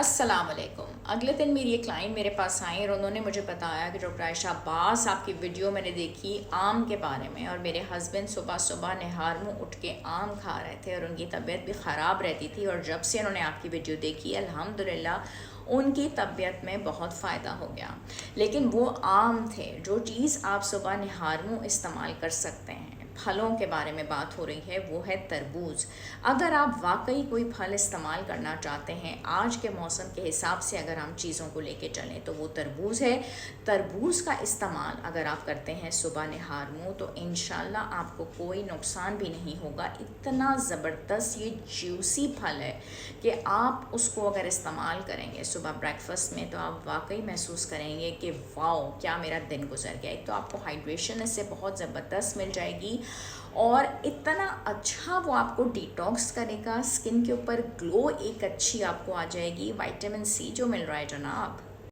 अस्सलाम वालेकुम। अगले दिन मेरी एक क्लाइंट मेरे पास आई और उन्होंने मुझे बताया कि डॉक्टर आयशा अब्बास आपकी वीडियो मैंने देखी आम के बारे में, और मेरे हस्बैंड सुबह सुबह निहार मुँह उठ के आम खा रहे थे और उनकी तबीयत भी ख़राब रहती थी, और जब से उन्होंने आपकी वीडियो देखी अल्हम्दुलिल्लाह उनकी तबीयत में बहुत फ़ायदा हो गया। लेकिन वो आम थे, जो चीज़ आप सुबह निहार मुँह इस्तेमाल कर सकते हैं। फलों के बारे में बात हो रही है, वो है तरबूज। अगर आप वाकई कोई फल इस्तेमाल करना चाहते हैं आज के मौसम के हिसाब से, अगर हम चीज़ों को लेके चलें तो वो तरबूज है। तरबूज का इस्तेमाल अगर आप करते हैं सुबह निहार मुँह तो इंशाल्लाह आपको कोई नुकसान भी नहीं होगा। इतना ज़बरदस्त ये जूसी फल है कि आप उसको अगर इस्तेमाल करेंगे सुबह ब्रेकफास्ट में तो आप वाकई महसूस करेंगे कि वाओ क्या मेरा दिन गुजर गया। एक तो आपको हाइड्रेशन इससे बहुत ज़बरदस्त मिल जाएगी, और इतना अच्छा वो आपको डिटॉक्स करेगा, स्किन के ऊपर ग्लो एक अच्छी आपको आ जाएगी। विटामिन सी जो मिल रहा है जनाब,